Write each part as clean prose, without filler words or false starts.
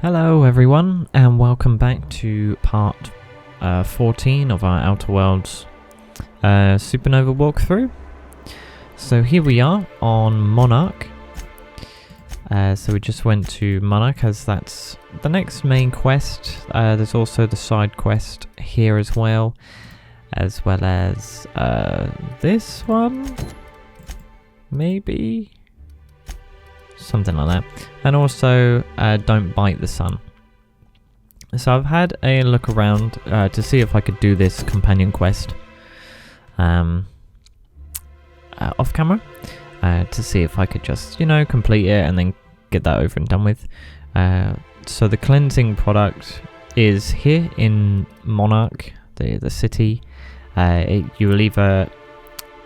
Hello everyone, and welcome back to part 14 of our Outer Worlds Supernova walkthrough. So here we are on Monarch. So we just went to Monarch as that's the next main quest. There's also the side quest here as well as this one, maybe? Something like that. And also, don't bite the sun. So I've had a look around to see if I could do this companion quest off camera. To see if I could just, complete it and then get that over and done with. So the cleansing product is here in Monarch, the city. You will either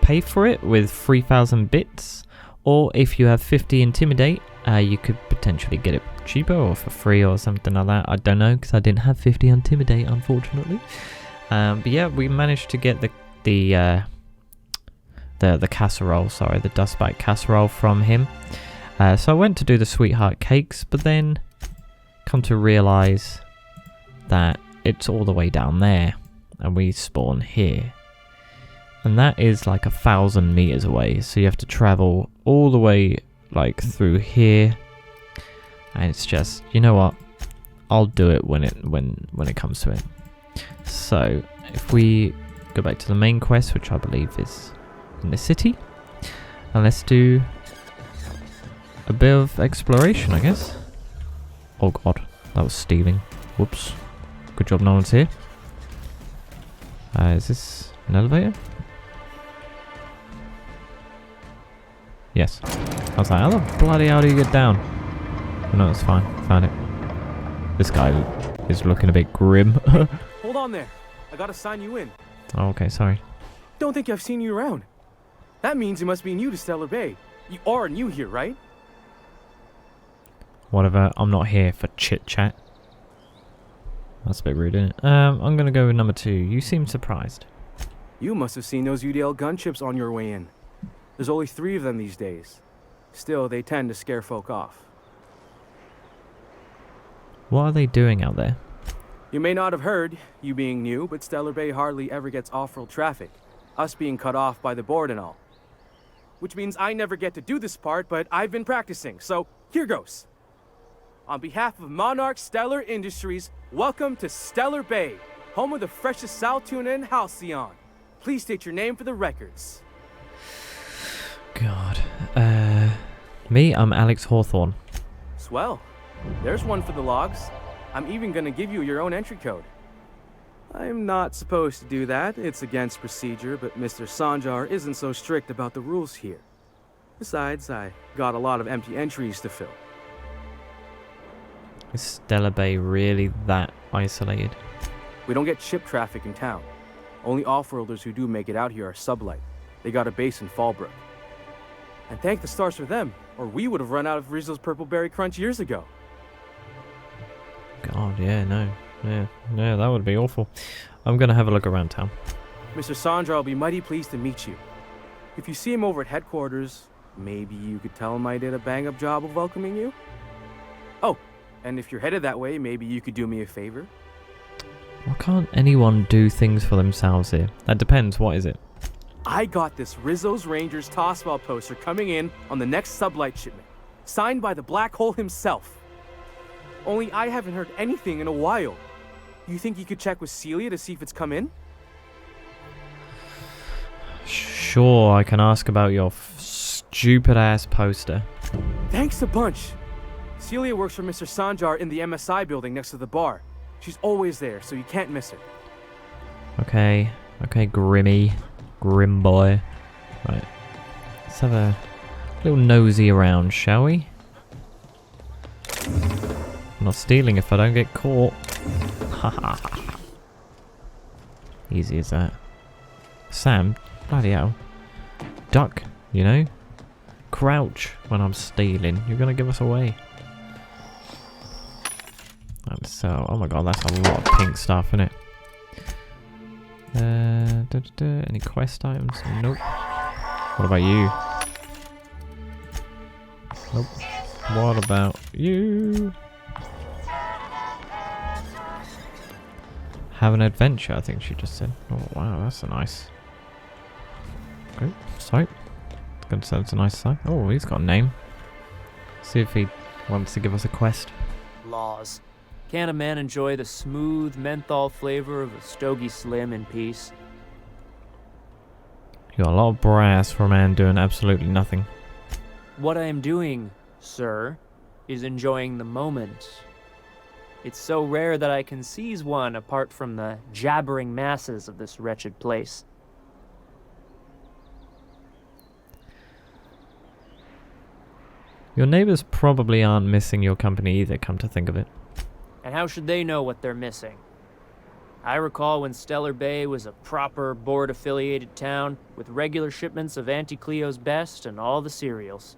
pay for it with 3,000 bits, or if you have 50 Intimidate, you could potentially get it cheaper or for free or something like that. I don't know, because I didn't have 50 Intimidate, unfortunately. But yeah, we managed to get the casserole, the dustbite casserole from him. So I went to do the sweetheart cakes, but then come to realise that it's all the way down there, and we spawn here. And that is like 1,000 meters away, so you have to travel all the way through here. And it's just, you know what? I'll do it when it comes to it. So if we go back to the main quest, which I believe is in the city, and let's do a bit of exploration, I guess. Oh god, that was stealing. Whoops. Good job no one's here. Is this an elevator? Yes. I was like, how the bloody hell do you get down? Oh, no, it's fine. Found it. This guy is looking a bit grim. Hold on there. I gotta sign you in. Oh, okay, sorry. Don't think I've seen you around. That means you must be new to Stellar Bay. You are new here, right? Whatever. I'm not here for chit-chat. That's a bit rude, isn't it? I'm gonna go with number 2. You seem surprised. You must have seen those UDL gunships on your way in. There's only 3 of them these days. Still, they tend to scare folk off. What are they doing out there? You may not have heard, you being new, but Stellar Bay hardly ever gets off-road traffic. Us being cut off by the board and all. Which means I never get to do this part, but I've been practicing, so here goes. On behalf of Monarch Stellar Industries, welcome to Stellar Bay, home of the freshest sal tuna and halcyon. Please state your name for the records. God. Me? I'm Alex Hawthorne. Swell. There's one for the logs. I'm even gonna give you your own entry code. I'm not supposed to do that. It's against procedure, but Mr. Sanjar isn't so strict about the rules here. Besides, I got a lot of empty entries to fill. Is Stellar Bay really that isolated? We don't get ship traffic in town. Only off-worlders who do make it out here are sublight. They got a base in Fallbrook. And thank the stars for them, or we would have run out of Rizzo's Purple Berry Crunch years ago. God, yeah, no. Yeah, that would be awful. I'm gonna have a look around town. Mr. Sandra will be mighty pleased to meet you. If you see him over at headquarters, maybe you could tell him I did a bang-up job of welcoming you? Oh, and if you're headed that way, maybe you could do me a favor? Why can't anyone do things for themselves here? That depends, what is it? I got this Rizzo's Rangers Tossball poster coming in on the next sublight shipment, signed by the Black Hole himself. Only I haven't heard anything in a while. You think you could check with Celia to see if it's come in? Sure, I can ask about your stupid-ass poster. Thanks a bunch. Celia works for Mr. Sanjar in the MSI building next to the bar. She's always there, so you can't miss her. Okay, Grim boy. Right, let's have a little nosy around, shall we? I'm not stealing if I don't get caught. Haha. Easy as that. Sam, bloody hell. Duck, Crouch when I'm stealing. You're gonna give us away. So, oh my god, that's a lot of pink stuff, isn't it? Any quest items? Nope. What about you? Nope. What about you? Have an adventure, I think she just said. Oh, wow, that's a nice... Okay, sight. That's a nice sight. Oh, he's got a name. See if he wants to give us a quest. Laws. Can't a man enjoy the smooth menthol flavor of a Stogie Slim in peace? You got a lot of brass for a man doing absolutely nothing. What I am doing, sir, is enjoying the moment. It's so rare that I can seize one apart from the jabbering masses of this wretched place. Your neighbors probably aren't missing your company either, come to think of it. And how should they know what they're missing? I recall when Stellar Bay was a proper board-affiliated town with regular shipments of Auntie Cleo's best and all the cereals.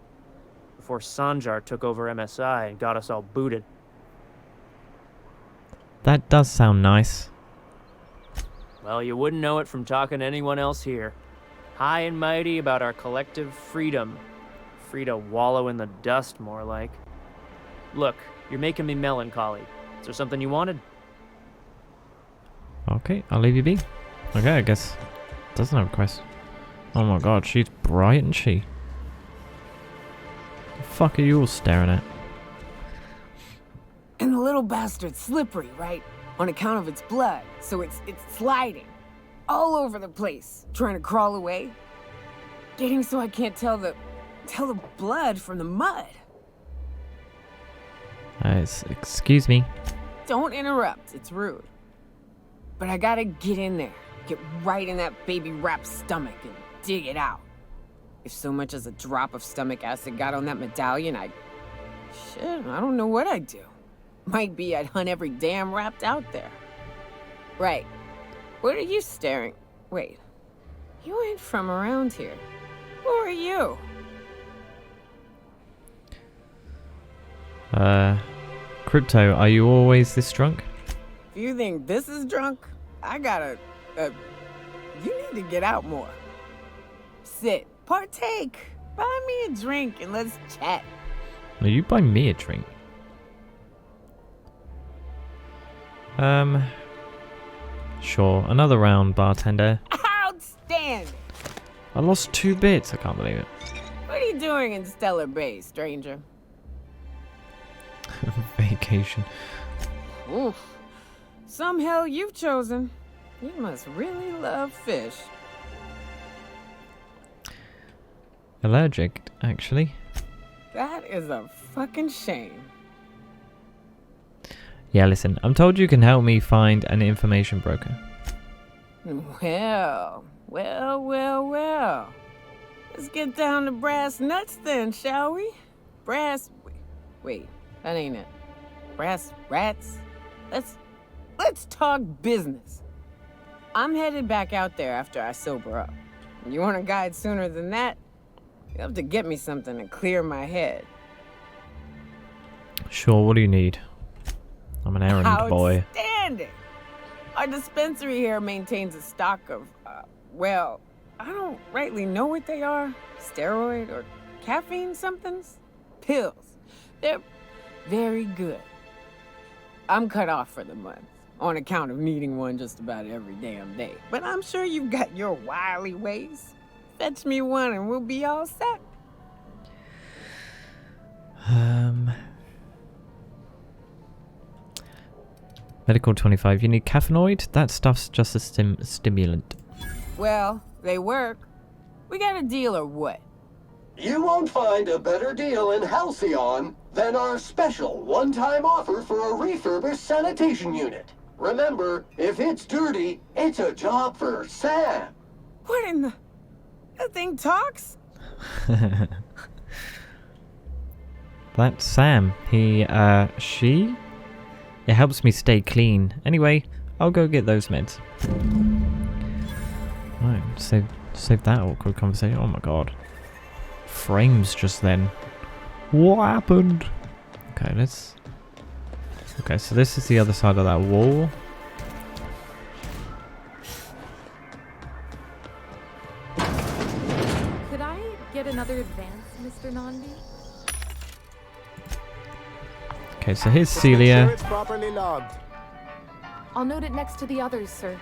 Before Sanjar took over MSI and got us all booted. That does sound nice. Well, you wouldn't know it from talking to anyone else here. High and mighty about our collective freedom. Free to wallow in the dust, more like. Look, you're making me melancholy. Is there something you wanted? Okay, I'll leave you be. Okay, I guess doesn't have a quest. Oh my god, she's bright, isn't she? The fuck are you all staring at? And the little bastard's slippery, right? On account of its blood, so it's sliding all over the place, trying to crawl away. Getting so I can't tell the blood from the mud. Excuse me. Don't interrupt, it's rude. But I gotta get in there, get right in that baby rap's stomach and dig it out. If so much as a drop of stomach acid got on that medallion, I don't know what I'd do. Might be I'd hunt every damn rapt out there. Right. What are you staring? Wait. You ain't from around here. Who are you? Crypto, are you always this drunk? If you think this is drunk, I gotta, you need to get out more. Sit, partake, buy me a drink and let's chat. No, you buy me a drink. Sure, another round, bartender. Outstanding! I lost 2 bits, I can't believe it. What are you doing in Stellar Bay, stranger? Vacation. Oof. Some hell you've chosen. You must really love fish. Allergic, actually. That is a fucking shame. Yeah, listen, I'm told you can help me find an information broker. Well. Let's get down to brass nuts then, shall we? Wait, that ain't it. Brass rats? Let's talk business. I'm headed back out there after I sober up. You want a guide sooner than that? You'll have to get me something to clear my head. Sure, what do you need? I'm an errand boy. Outstanding! Our dispensary here maintains a stock of, well, I don't rightly know what they are. Steroid or caffeine somethings? Pills. They're very good. I'm cut off for the month, on account of needing one just about every damn day. But I'm sure you've got your wily ways. Fetch me one and we'll be all set. Medical 25. You need caffeinoid? That stuff's just a stimulant. Well, they work. We got a deal or what? You won't find a better deal in Halcyon than our special one-time offer for a refurbished sanitation unit. Remember, if it's dirty, it's a job for Sam. What in the... That thing talks? That's Sam. She? It helps me stay clean. Anyway, I'll go get those meds. Right, save that awkward conversation. Oh my god. Frames just then. What happened? Okay, let's... Okay, so this is the other side of that wall. Could I get another advance, Mr. Nandi? Okay, so here's Celia. It's properly logged. I'll note it next to the others, sir.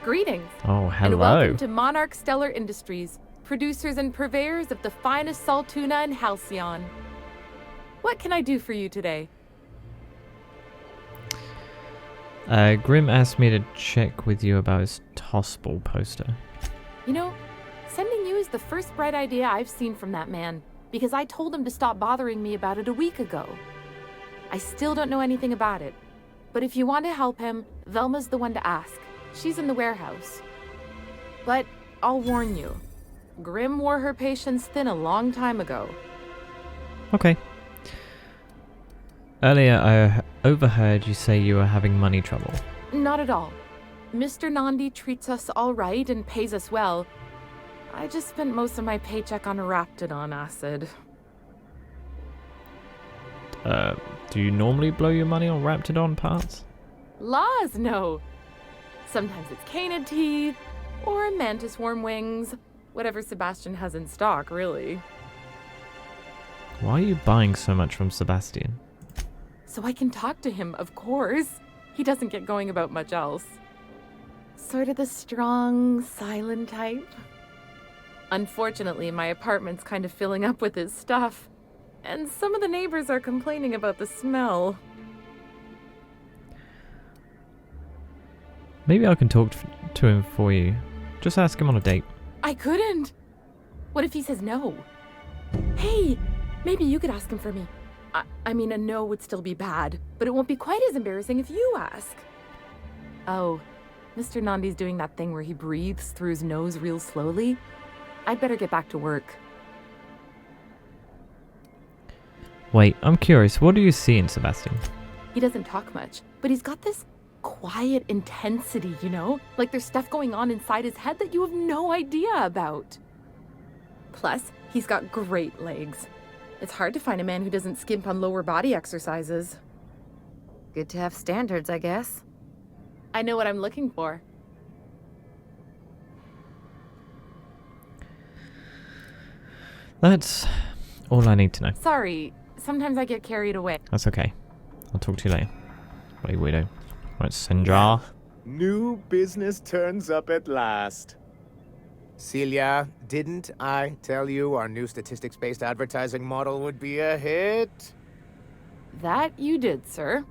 Greetings. Oh, And hello. welcome to Monarch Stellar Industries, producers and purveyors of the finest salt tuna in Halcyon. What can I do for you today? Grim asked me to check with you about his tossball poster. You know, sending you is the first bright idea I've seen from that man, because I told him to stop bothering me about it a week ago. I still don't know anything about it, but if you want to help him, Velma's the one to ask. She's in the warehouse. But I'll warn you, Grim wore her patience thin a long time ago. Okay. Earlier, I overheard you say you were having money trouble. Not at all. Mr. Nandi treats us all right and pays us well. I just spent most of my paycheck on Raptidon acid. Do you normally blow your money on Raptidon parts? Laws, no. Sometimes it's canid teeth, or mantis worm wings. Whatever Sebastian has in stock, really. Why are you buying so much from Sebastian? So I can talk to him, of course. He doesn't get going about much else. Sort of the strong, silent type. Unfortunately, my apartment's kind of filling up with his stuff. And some of the neighbors are complaining about the smell. Maybe I can talk to him for you. Just ask him on a date. I couldn't. What if he says no? Hey, maybe you could ask him for me. I mean, a no would still be bad, but it won't be quite as embarrassing if you ask. Oh, Mr. Nandi's doing that thing where he breathes through his nose real slowly. I'd better get back to work. Wait, I'm curious. What do you see in Sebastian? He doesn't talk much, but he's got this quiet intensity, you know? Like there's stuff going on inside his head that you have no idea about. Plus, he's got great legs. It's hard to find a man who doesn't skimp on lower body exercises. Good to have standards, I guess. I know what I'm looking for. That's all I need to know. Sorry, sometimes I get carried away. That's okay. I'll talk to you later. Bloody weirdo. Right, Senjar. New business turns up at last. Celia, didn't I tell you our new statistics-based advertising model would be a hit? That you did, sir.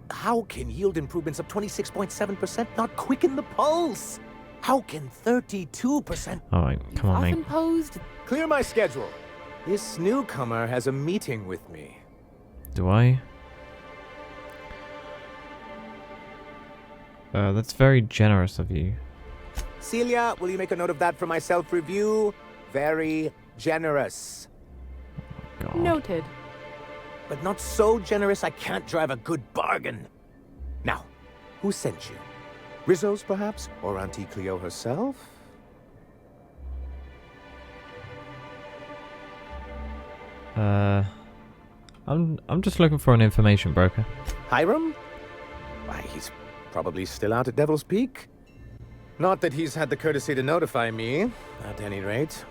How can yield improvements of 26.7% not quicken the pulse? How can 32%... Alright, come on, Often mate. posed. Clear my schedule. This newcomer has a meeting with me. Do I? That's very generous of you. Celia, will you make a note of that for my self-review? Very generous. God. Noted. But not so generous I can't drive a good bargain. Now, who sent you? Rizzo's, perhaps? Or Auntie Cleo herself? I'm just looking for an information broker. Hiram? Why, he's probably still out at Devil's Peak. Not that he's had the courtesy to notify me, at any rate.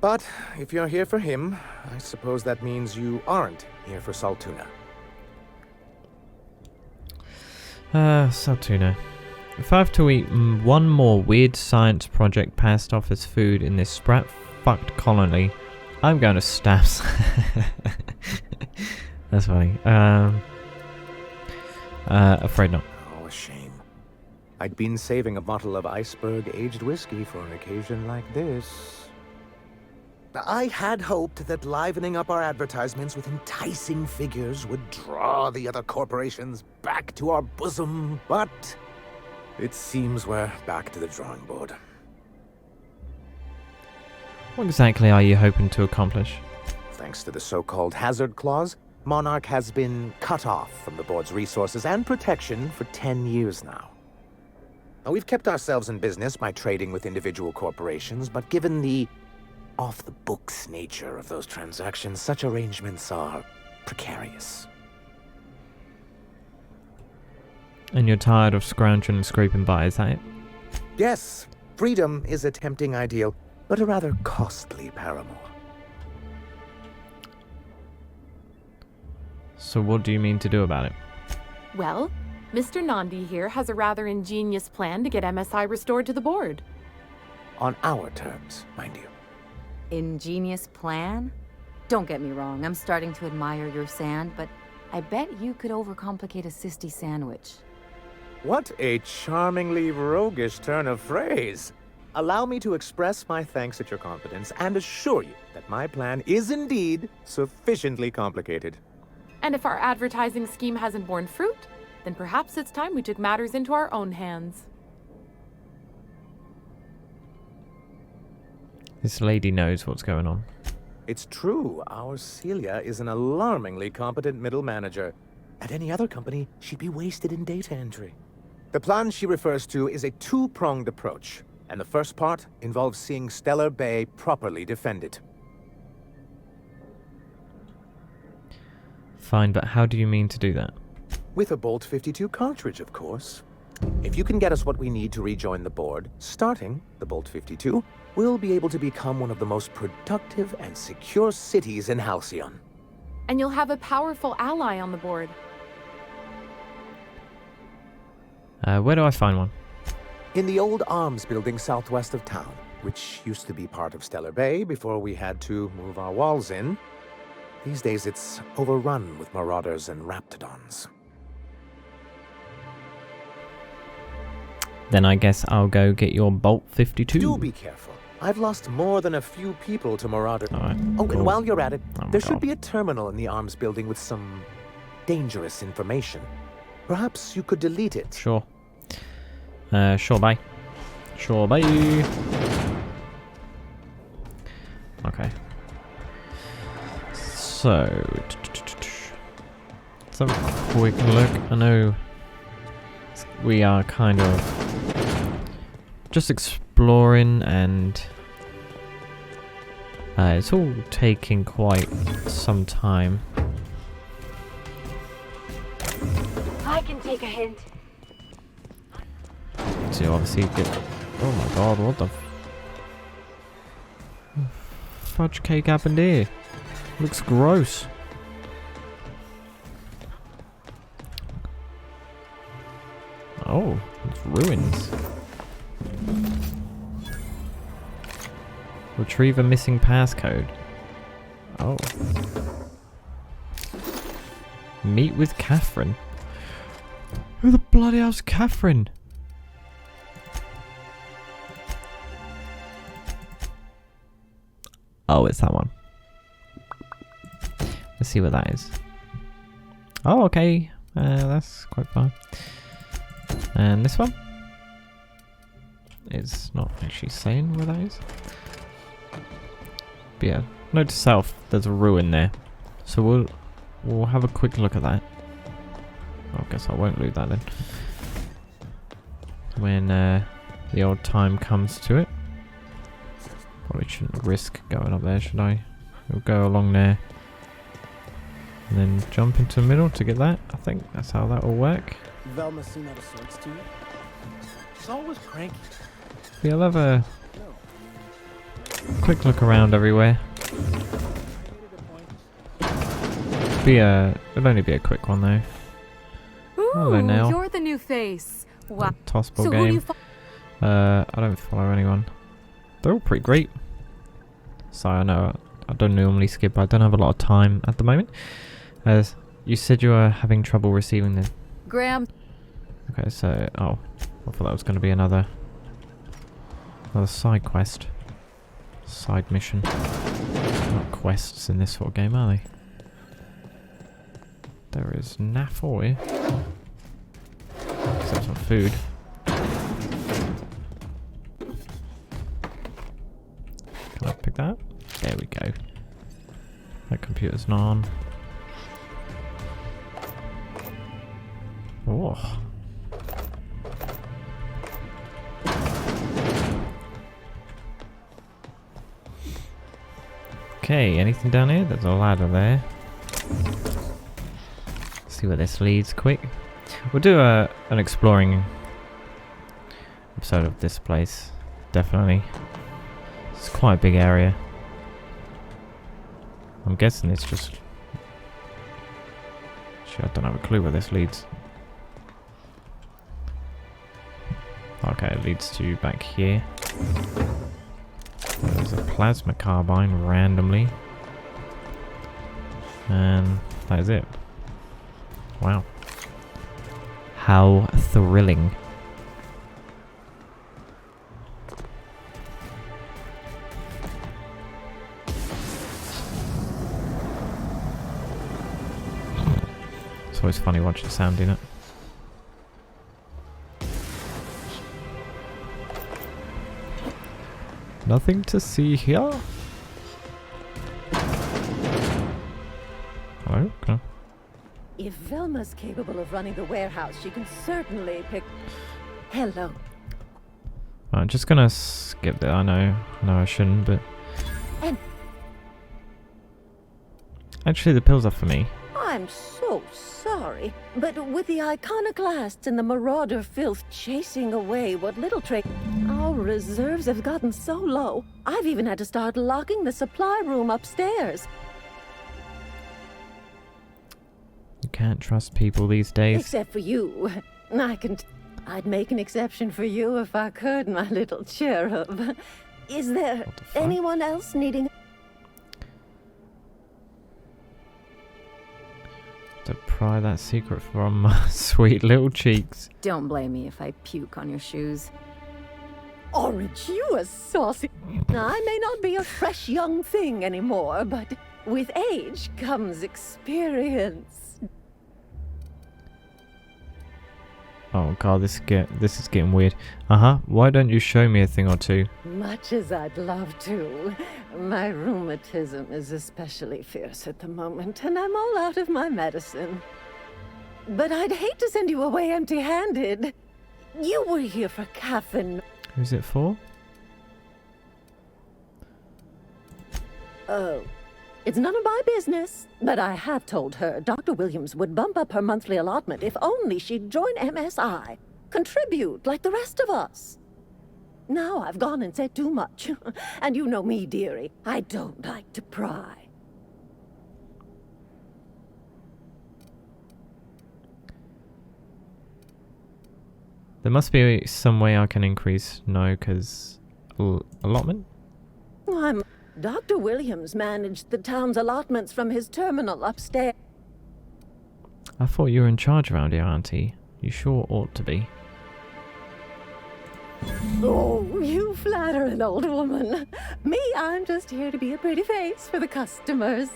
But if you're here for him, I suppose that means you aren't here for Saltuna. Saltuna. If I have to eat one more weird science project passed off as food in this sprat-fucked colony, I'm going to stab... That's funny. Afraid not. Oh, a shame. I'd been saving a bottle of iceberg-aged whiskey for an occasion like this. I had hoped that livening up our advertisements with enticing figures would draw the other corporations back to our bosom, but it seems we're back to the drawing board. What exactly are you hoping to accomplish? Thanks to the so-called hazard clause, Monarch has been cut off from the board's resources and protection for 10 years now. Now, we've kept ourselves in business by trading with individual corporations, but given the off-the-books nature of those transactions, such arrangements are precarious. And you're tired of scrounging and scraping by, is that it? Yes, freedom is a tempting ideal, but a rather costly paramour. So what do you mean to do about it? Well, Mr. Nandi here has a rather ingenious plan to get MSI restored to the board. On our terms, mind you. Ingenious plan? Don't get me wrong, I'm starting to admire your sand, but I bet you could overcomplicate a sisty sandwich. What a charmingly roguish turn of phrase. Allow me to express my thanks at your confidence and assure you that my plan is indeed sufficiently complicated. And if our advertising scheme hasn't borne fruit, then perhaps it's time we took matters into our own hands. This lady knows what's going on. It's true, our Celia is an alarmingly competent middle manager. At any other company, she'd be wasted in data entry. The plan she refers to is a two-pronged approach, and the first part involves seeing Stellar Bay properly defended. Fine, but how do you mean to do that? With a Bolt 52 cartridge, of course. If you can get us what we need to rejoin the board, starting the Bolt 52, we'll be able to become one of the most productive and secure cities in Halcyon. And you'll have a powerful ally on the board. Where do I find one? In the old arms building southwest of town, which used to be part of Stellar Bay before we had to move our walls in. These days it's overrun with marauders and raptidons. Then I guess I'll go get your Bolt 52. Do be careful. I've lost more than a few people to marauders. Alright, Oh, cool. and while you're at it, Oh my there should God. be a terminal in the arms building with some dangerous information. Perhaps you could delete it. Sure. Sure, bye. Sure, bye. Okay. So, let's have a quick look. I know we are kind of just exploring, and it's all taking quite some time. I can take a hint. To obviously get. Oh my god, what the fudge cake happened here? Looks gross. Oh, it's ruins. Retrieve a missing passcode. Oh. Meet with Catherine. Who the bloody hell's Catherine? Oh, it's that one. Let's see what that is. Oh, okay. That's quite fun. And this one? It's not actually saying where that is. But yeah, note to self, there's a ruin there. So we'll have a quick look at that. I guess I won't loot that then. When the old time comes to it. Probably shouldn't risk going up there, should I? We'll go along there. And then jump into the middle to get that. I think that's how that will work. Velma seem out of sorts to you? She's always cranky. Yeah, I'll have a quick look around everywhere. It'll only be a quick one though. Ooh, Hello, Nell. you're the new face. Wow. Tossball So who do game. you I don't follow anyone. They're all pretty great. So I know I don't normally skip. I don't have a lot of time at the moment. As you said, you were having trouble receiving the. Graham. Okay, so I thought that was going to be another side quest, side mission. Not quests in this sort of game, are they? There is naff for you. Except some food. Can I pick that up? There we go. That computer's not on. Oh. Okay, anything down here? There's a ladder there. See where this leads quick. We'll do an exploring episode of this place. Definitely. It's quite a big area. I'm guessing it's just... Actually, I don't have a clue where this leads. Okay, it leads to back here. There's a plasma carbine randomly. And that is it. Wow. How thrilling. It's always funny watching sound in it. Nothing to see here. Hello? Okay. If Velma's capable of running the warehouse, she can certainly pick... Hello. I'm just gonna skip that. I know I shouldn't, but... And actually, the pills are for me. I'm so sorry, but with the iconoclasts and the marauder filth chasing away what little trade... Our reserves have gotten so low, I've even had to start locking the supply room upstairs. You can't trust people these days. Except for you. I'd make an exception for you if I could, my little cherub. Is there anyone else needing... To pry that secret from my sweet little cheeks. Don't blame me if I puke on your shoes. Orange, you are saucy. I may not be a fresh young thing anymore, but with age comes experience. Oh god, this is getting weird. Why don't you show me a thing or two? Much as I'd love to. My rheumatism is especially fierce at the moment, and I'm all out of my medicine. But I'd hate to send you away empty-handed. You were here for Catherine. Who's it for? Oh, it's none of my business. But I have told her Dr. Williams would bump up her monthly allotment if only she'd join MSI. Contribute like the rest of us. Now I've gone and said too much. And you know me, dearie. I don't like to pry. There must be some way I can increase because allotment? Dr. Williams managed the town's allotments from his terminal upstairs. I thought you were in charge around here, Auntie. You sure ought to be. Oh, you flatter an old woman. Me, I'm just here to be a pretty face for the customers.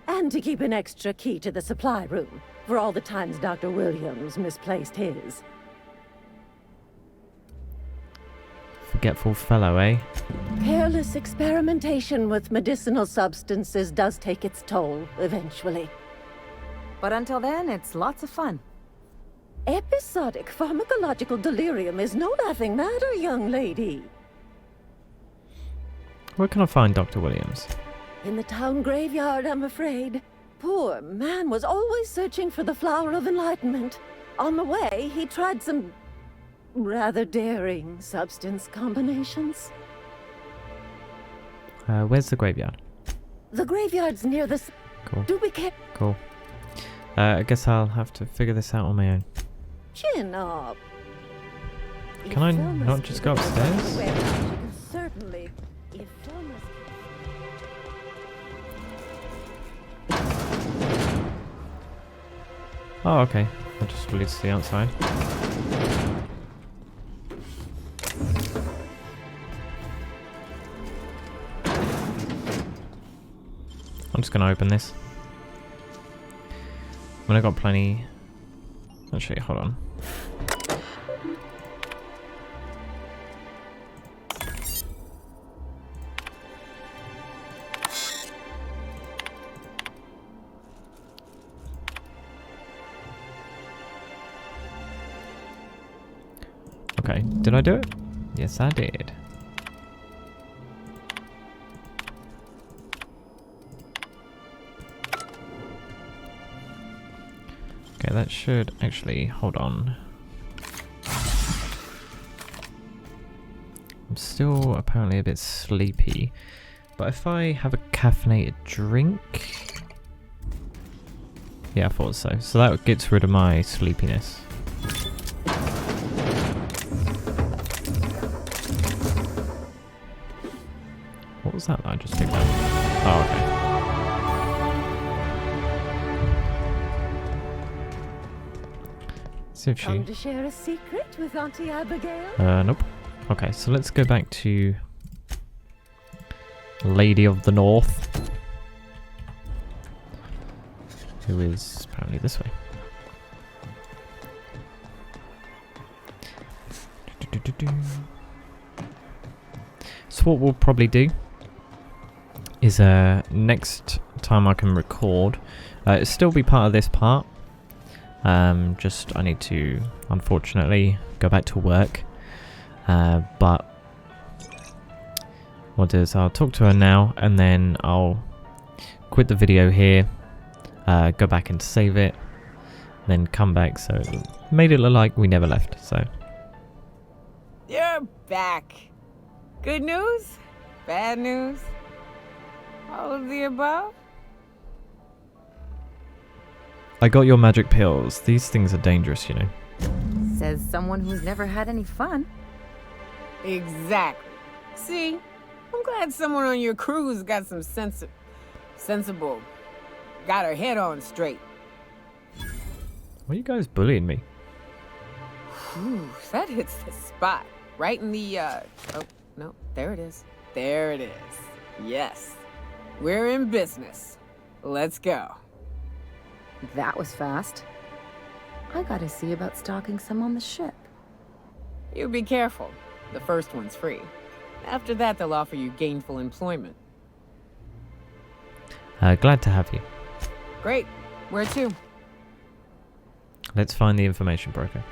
And to keep an extra key to the supply room for all the times Dr. Williams misplaced his. Forgetful fellow, eh? Careless experimentation with medicinal substances does take its toll, eventually. But until then, it's lots of fun. Episodic pharmacological delirium is no laughing matter, young lady. Where can I find Dr. Williams? In the town graveyard, I'm afraid. Poor man was always searching for the flower of enlightenment. On the way, he tried some rather daring substance combinations. Where's the graveyard? The graveyard's near the... Cool. Do be careful. Cool. I guess I'll have to figure this out on my own. Chin up. Can I not just go upstairs? You can certainly... If Oh, okay. That just leads to the outside. I'm just gonna open this. When I got plenty... Actually, hold on. Okay, did I do it? Yes, I did. Okay, that should actually... Hold on. I'm still apparently a bit sleepy. But if I have a caffeinated drink... Yeah, I thought so. So that gets rid of my sleepiness. was that I just picked up? Oh, okay. See if she... Come to share a secret with Auntie Abigail? Nope. Okay, so let's go back to Lady of the North, who is apparently this way. So what we'll probably do is next time I can record, it'll still be part of this part. Just I need to unfortunately go back to work. But what I'll do is I'll talk to her now, and then I'll quit the video here, go back and save it, then come back. So it made it look like we never left. So You're back. Good news? Bad news? All of the above? I got your magic pills. These things are dangerous, you know. Says someone who's never had any fun. Exactly. See? I'm glad someone on your crew's got some sensible. Got her head on straight. Why are you guys bullying me? Whew, that hits the spot. Right in the, oh, no, there it is. There it is. Yes. We're in business. Let's go. That was fast. I gotta see about stocking some on the ship. You be careful. The first one's free. After that, they'll offer you gainful employment. Glad to have you. Great. Where to? Let's find the information broker.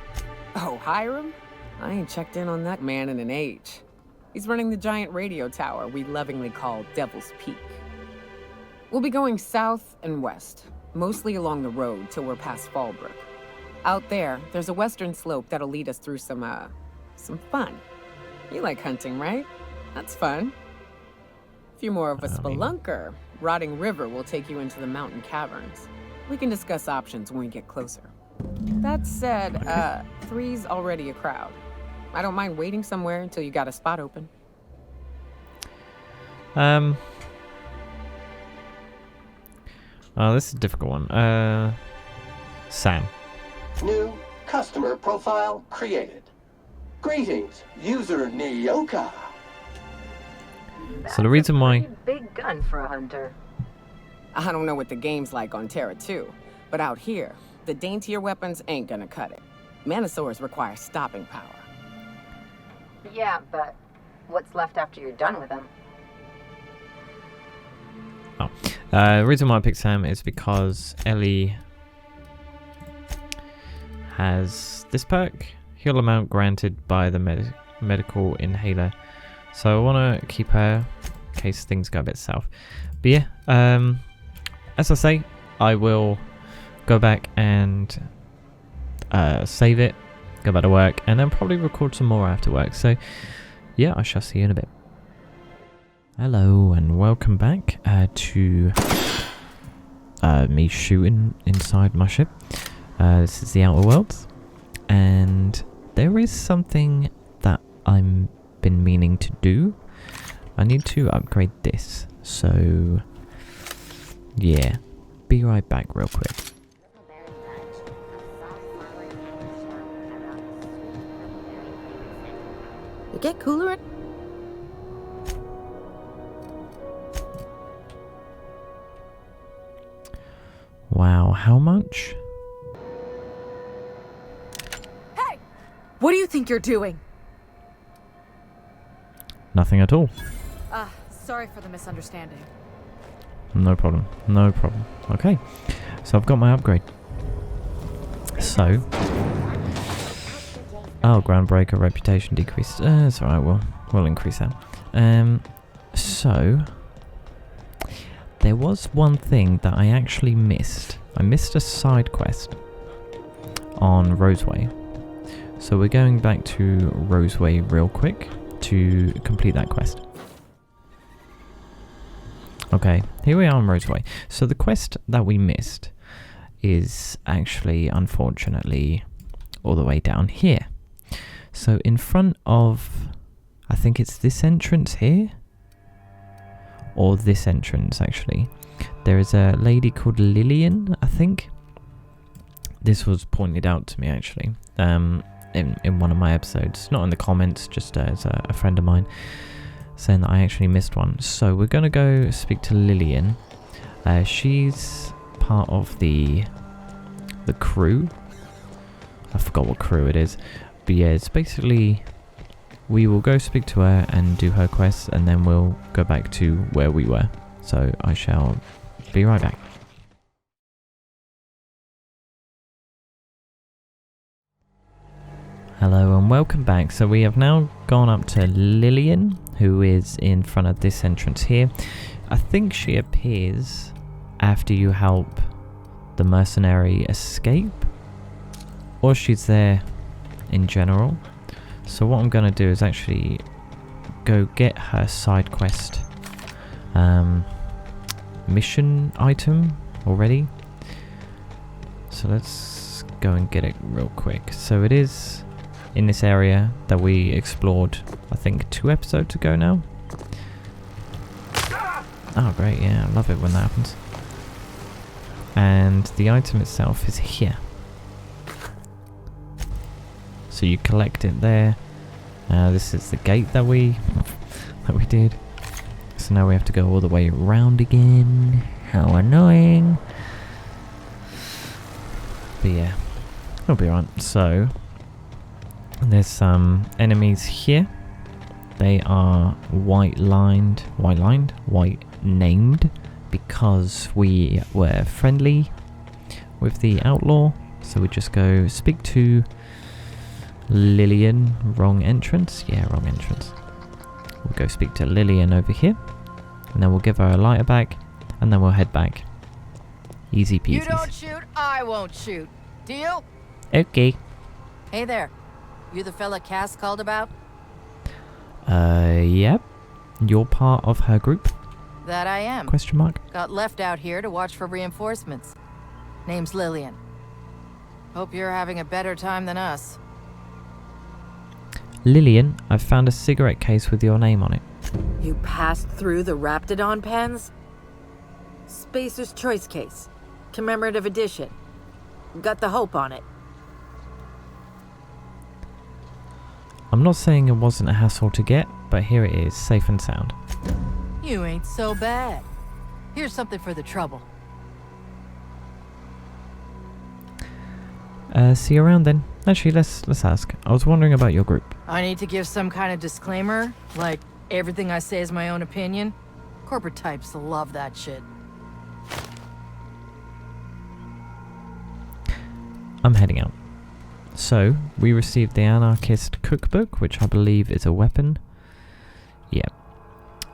Oh, Hiram? I ain't checked in on that man in an age. He's running the giant radio tower we lovingly call Devil's Peak. We'll be going south and west, mostly along the road till we're past Fallbrook. Out there, there's a western slope that'll lead us through some fun. You like hunting, right? That's fun. If you're more of a spelunker, Rotting River will take you into the mountain caverns. We can discuss options when we get closer. That said, 3's already a crowd. I don't mind waiting somewhere until you got a spot open. Oh, this is a difficult one. Sam. New customer profile created. Greetings, user Nyoka. So the reason why... Big gun for a hunter. I don't know what the game's like on Terra 2, but out here, the daintier weapons ain't gonna cut it. Manosaurs require stopping power. Yeah, but what's left after you're done with them? Oh. The reason why I picked Sam is because Ellie has this perk. Heal amount granted by the medical inhaler. So I want to keep her in case things go a bit south. But yeah, as I say, I will go back and save it, go back to work, and then probably record some more after work. So yeah, I shall see you in a bit. Hello and welcome back to me shooting inside my ship. This is the Outer Worlds, and there is something that I'm been meaning to do. I need to upgrade this, so yeah, be right back real quick. It get cooler. Wow, how much? Hey! What do you think you're doing? Nothing at all. Sorry for the misunderstanding. No problem. No problem. Okay. So I've got my upgrade. So. Oh, Groundbreaker reputation decreased. It's alright, we'll increase that. So. There was one thing that I actually missed. I missed a side quest on Roseway. So we're going back to Roseway real quick to complete that quest. Okay, here we are on Roseway. So the quest that we missed is actually, unfortunately, all the way down here. So in front of, I think it's this entrance here. or this entrance actually. There is a lady called Lilian, I think. This was pointed out to me actually in one of my episodes, not in the comments, just as a friend of mine saying that I actually missed one. So we're going to go speak to Lilian. She's part of the crew. I forgot what crew it is, but yeah, it's basically we will go speak to her and do her quests, and then we'll go back to where we were. So I shall be right back. Hello and welcome back. So we have now gone up to Lilian, who is in front of this entrance here. I think she appears after you help the mercenary escape, or she's there in general. So what I'm going to do is actually go get her side quest mission item already. So let's go and get it real quick. So it is in this area that we explored, I think 2 episodes ago now. Oh great, yeah, I love it when that happens. And the item itself is here. So you collect it there. This is the gate that we did. So now we have to go all the way around again. How annoying. But yeah, it'll be alright. So there's some enemies here. They are white named because we were friendly with the outlaw. So we just go speak to Lilian. Wrong entrance. Yeah, wrong entrance. We'll go speak to Lilian over here, and then we'll give her a lighter back, and then we'll head back. Easy peasy. You don't shoot, I won't shoot. Deal? Okay. Hey there. You the fella Cass called about? Yep. You're part of her group? That I am. Question mark. Got left out here to watch for reinforcements. Name's Lilian. Hope you're having a better time than us. Lilian, I've found a cigarette case with your name on it. You passed through the Raptidon pens? Spacer's Choice case. Commemorative edition. Got the hope on it. I'm not saying it wasn't a hassle to get, but here it is, safe and sound. You ain't so bad. Here's something for the trouble. See you around then. Actually, let's ask. I was wondering about your group. I need to give some kind of disclaimer, like everything I say is my own opinion. Corporate types love that shit. I'm heading out. So, we received the Anarchist Cookbook, which I believe is a weapon. Yeah.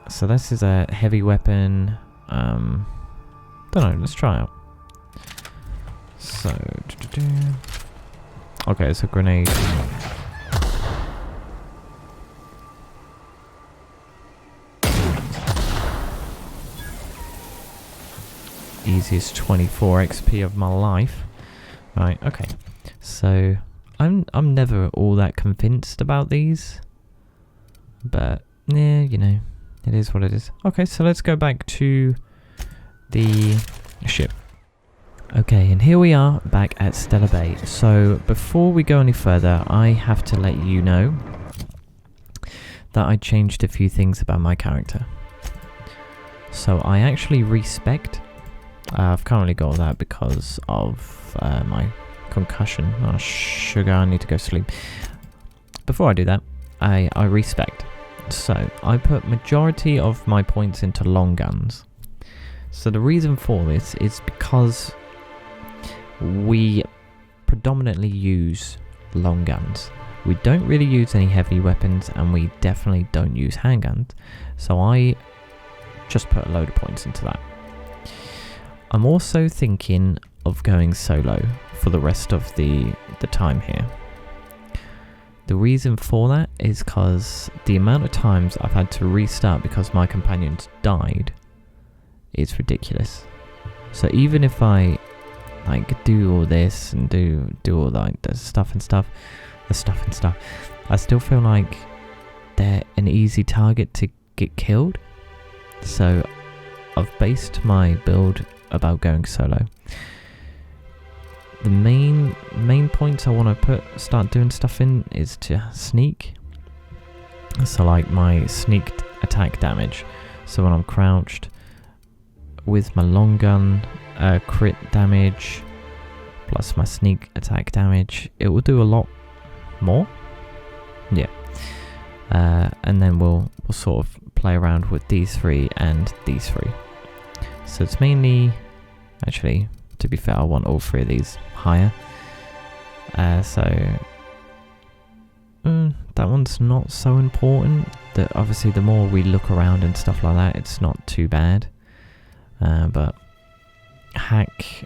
So this is a heavy weapon. Don't know, let's try it out. So, okay, it's a grenade. Easiest 24 XP of my life. Right, okay. So, I'm never all that convinced about these. But, yeah, you know, it is what it is. Okay, so let's go back to the ship. Okay, and here we are back at Stellar Bay. So before we go any further, I have to let you know that I changed a few things about my character. So I actually respect. I've currently got that because of my concussion. Oh, sugar, I need to go sleep. Before I do that, I respect. So I put majority of my points into long guns. So the reason for this is because we predominantly use long guns. We don't really use any heavy weapons, and we definitely don't use handguns. So I just put a load of points into that. I'm also thinking of going solo for the rest of the time here. The reason for that is because the amount of times I've had to restart because my companions died is ridiculous. So even if I like do all this and do all like the stuff and stuff, I still feel like they're an easy target to get killed. So I've based my build about going solo. The main points I want to start doing stuff in is to sneak. So like my sneak attack damage. So when I'm crouched with my long gun, crit damage plus my sneak attack damage, it will do a lot more. Yeah. And then we'll sort of play around with these three and these three. So it's mainly, actually, to be fair, I want all three of these higher. That one's not so important. That obviously the more we look around and stuff like that, it's not too bad. But hack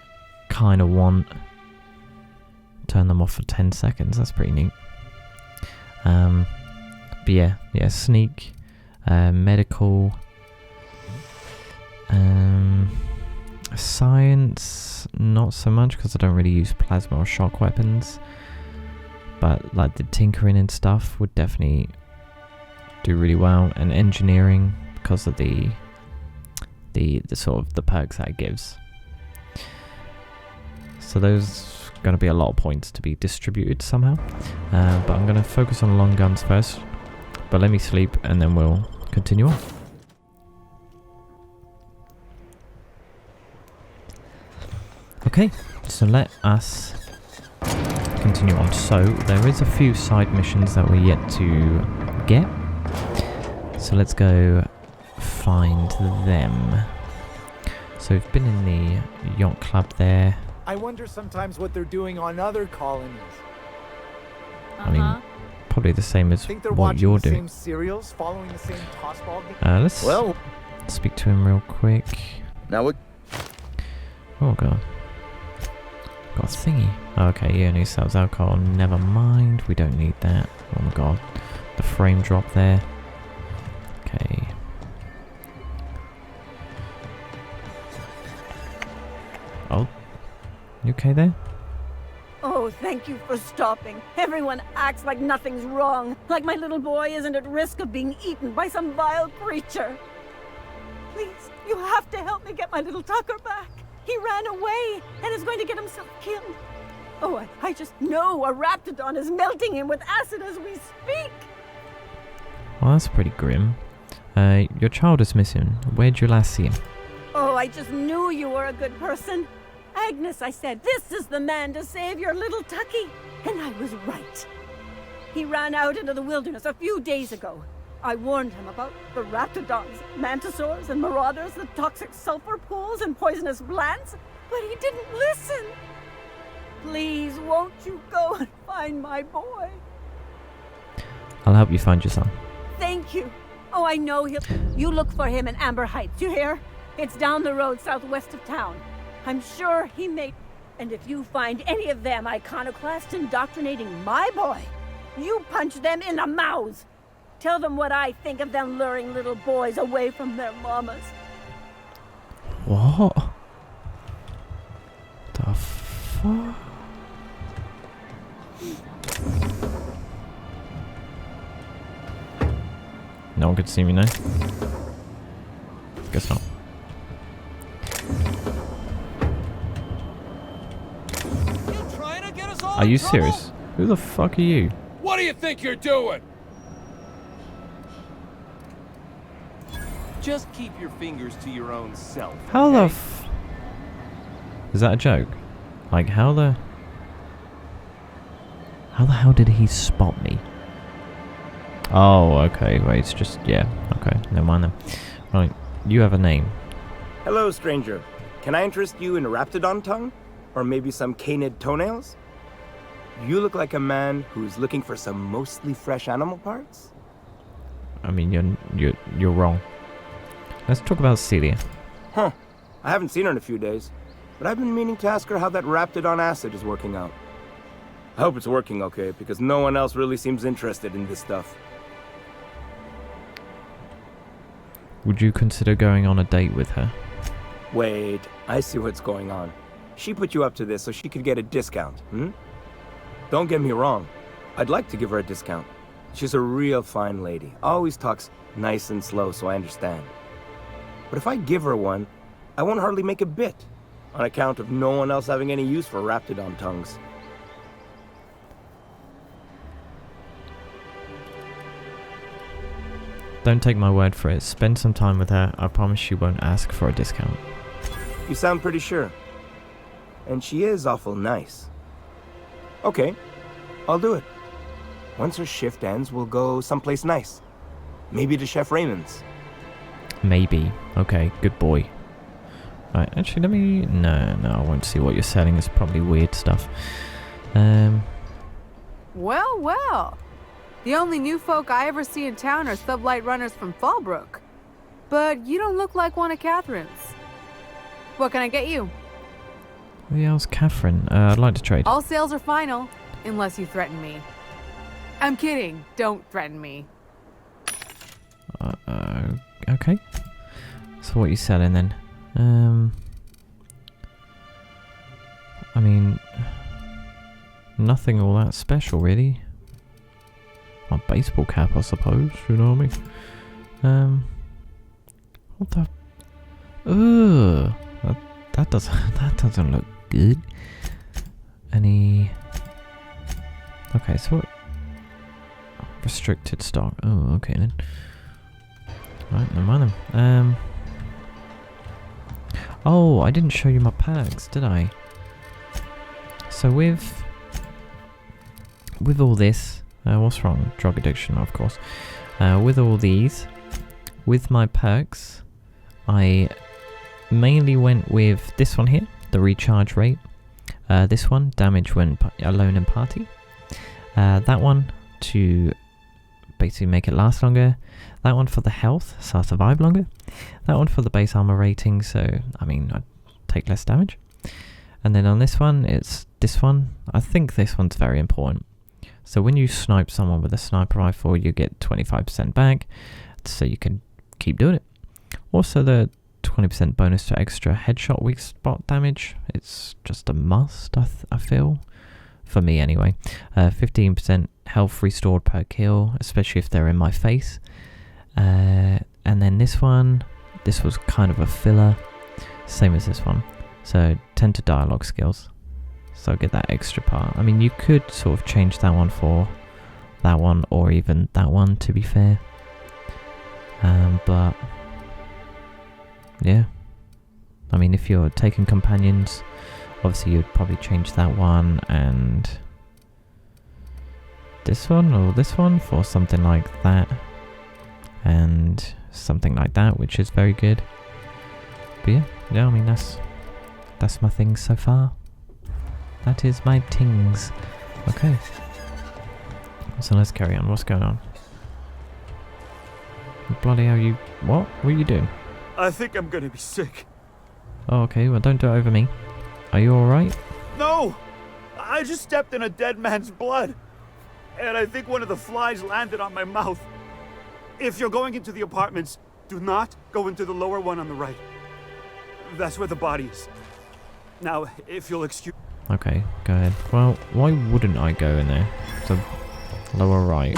kind of want turn them off for 10 seconds. That's pretty neat. But yeah, sneak, medical, science, not so much because I don't really use plasma or shock weapons. But like the tinkering and stuff would definitely do really well, and engineering because of the sort of the perks that it gives. So those are going to be a lot of points to be distributed somehow. But I'm going to focus on long guns first. But let me sleep and then we'll continue on. Okay, so let us continue on. So there is a few side missions that we're yet to get. So let's go find them. So we've been in the yacht club there. I wonder sometimes what they're doing on other colonies. I mean, probably the same as Think they're what you're watching the doing. same serials, following the same tossball game? Let's speak to him real quick. Now what? Oh god. Got a thingy. Okay, yeah, only sells alcohol. Never mind, we don't need that. Oh my god. The frame drop there. Okay. Oh. You okay there? Oh, thank you for stopping. Everyone acts like nothing's wrong, like my little boy isn't at risk of being eaten by some vile creature. Please, you have to help me get my little Tucker back. He ran away and is going to get himself killed. Oh, I just know a raptidon is melting him with acid as we speak. Well, that's pretty grim. Your child is missing. Where'd you last see him? Oh, I just knew you were a good person. Agnes, I said, this is the man to save your little Tucky. And I was right. He ran out into the wilderness a few days ago. I warned him about the raptidons, mantisaurs, and marauders, the toxic sulfur pools, and poisonous plants, but he didn't listen. Please, won't you go and find my boy? I'll help you find your son. Thank you. Oh, I know he'll... You look for him in Amber Heights, you hear? It's down the road southwest of town. I'm sure he may... And if you find any of them iconoclasts indoctrinating my boy, you punch them in the mouths. Tell them what I think of them luring little boys away from their mamas. What? The fuck? No one could see me now. Guess not. Are you serious? Who the fuck are you? What do you think you're doing? Just keep your fingers to your own self. How the Is that a joke? Like, how the hell did he spot me? Oh, okay, wait, it's just, yeah, okay, never mind then. Right, you have a name. Hello, stranger. Can I interest you in raptidon tongue? Or maybe some canid toenails? You look like a man who's looking for some mostly fresh animal parts? I mean, you're wrong. Let's talk about Celia. Huh. I haven't seen her in a few days, but I've been meaning to ask her how that raptidon acid is working out. I hope it's working okay, because no one else really seems interested in this stuff. Would you consider going on a date with her? Wait, I see what's going on. She put you up to this so she could get a discount, Don't get me wrong. I'd like to give her a discount. She's a real fine lady. Always talks nice and slow, so I understand. But if I give her one, I won't hardly make a bit, on account of no one else having any use for raptidon tongues. Don't take my word for it. Spend some time with her. I promise she won't ask for a discount. You sound pretty sure. And she is awful nice. Okay, I'll do it. Once her shift ends, we'll go someplace nice. Maybe to Chef Raymond's. Maybe. Okay, good boy. Right, actually, let me... No, I won't see what you're selling. It's probably weird stuff. Well, well. The only new folk I ever see in town are sublight runners from Fallbrook. But you don't look like one of Catherine's. What can I get you? Who the hell's Catherine? I'd like to trade. All sales are final, unless you threaten me. I'm kidding. Don't threaten me. Okay. So what are you selling then? I mean, nothing all that special really. A baseball cap, I suppose. You know what I mean? What the? Ugh. That doesn't look good. Any? Okay, so what? Restricted stock. Oh, okay then. Right, never mind them. Oh, I didn't show you my perks, did I? So with all this, what's wrong? Drug addiction, of course. With all these, with my perks, I mainly went with this one here, the recharge rate. This one, damage when alone in party. That one to basically make it last longer. That one for the health, so I survive longer. That one for the base armor rating, so I mean I take less damage. And then on this one, it's this one. I think this one's very important. So when you snipe someone with a sniper rifle, you get 25% back, so you can keep doing it. Also the 20% bonus to extra headshot weak spot damage. It's just a must, I feel. For me anyway. 15% health restored per kill, especially if they're in my face. And then this one, this was kind of a filler, same as this one. So 10 to dialogue skills. So I get that extra part. I mean, you could sort of change that one for that one, or even that one, to be fair. But yeah, I mean, if you're taking companions, obviously you'd probably change that one and this one or this one for something like that and something like that, which is very good. But yeah, I mean, that's my things so far. That is my tings. Okay, so let's carry on. What's going on? Bloody hell, you... What are you doing? I think I'm gonna be sick. Oh, okay, well don't do it over me. Are you alright? No! I just stepped in a dead man's blood. And I think one of the flies landed on my mouth. If you're going into the apartments, do not go into the lower one on the right. That's where the body is. Now, if you'll excuse... Okay, go ahead. Well, why wouldn't I go in there? So, lower right.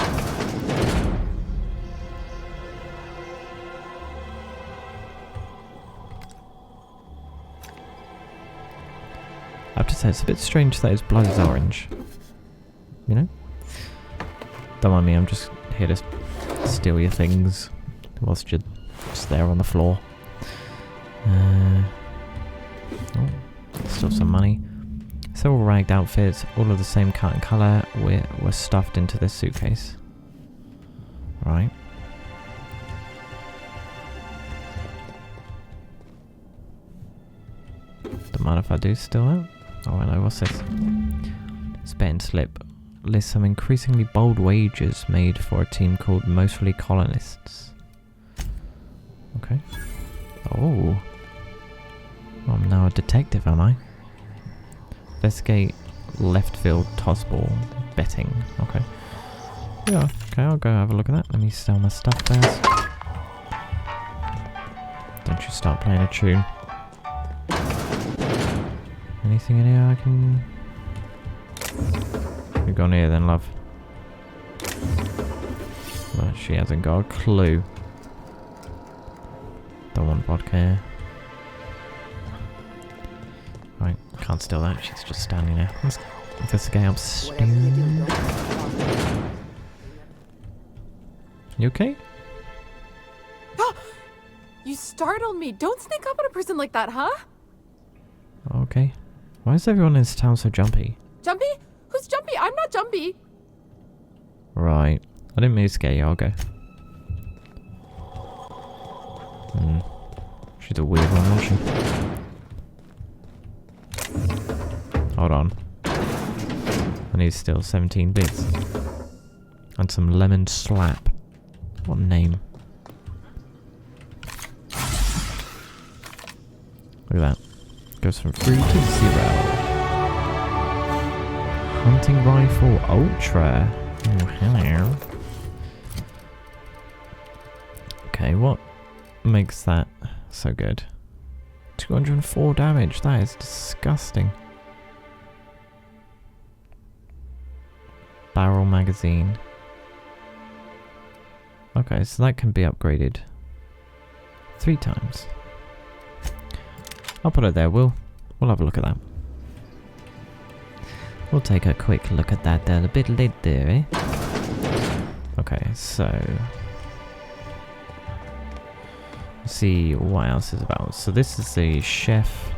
I have to say, it's a bit strange that his blood is orange. You know? Don't mind me, I'm just here to steal your things whilst you're just there on the floor. Oh, still some money. So all ragged outfits, all of the same cut and colour, were stuffed into this suitcase. Right. Don't mind if I do steal that. Oh, hello, what's this? Spend slip lists some increasingly bold wagers made for a team called Mostly Colonists. Okay. Oh. I'm now a detective, am I? Investigate left field tossball betting. Okay. Yeah, okay, I'll go have a look at that. Let me sell my stuff first. Don't you start playing a tune. Anything in here I can... We've gone here then, love. Well, she hasn't got a clue. Don't want vodka. Right, can't steal that. She's just standing there. Let's investigate upstairs. You okay? You startled me. Don't sneak up on a person like that, huh? Okay. Why is everyone in this town so jumpy? Jumpy? Who's jumpy? I'm not jumpy. Right. I didn't mean to scare you. I'll go. She's a weird one, wasn't she? Hold on. I need still 17 bits. And some lemon slap. What name? Look at that. Goes from 3 to 0. Hunting rifle ultra. Oh, hello. Okay, what makes that so good? 204 damage. That is disgusting. Barrel magazine. Okay, so that can be upgraded 3 times. I'll put it there. We'll have a look at that. We'll take a quick look at that a bit later, eh? Okay, so let's see what else is about. So this is the chef.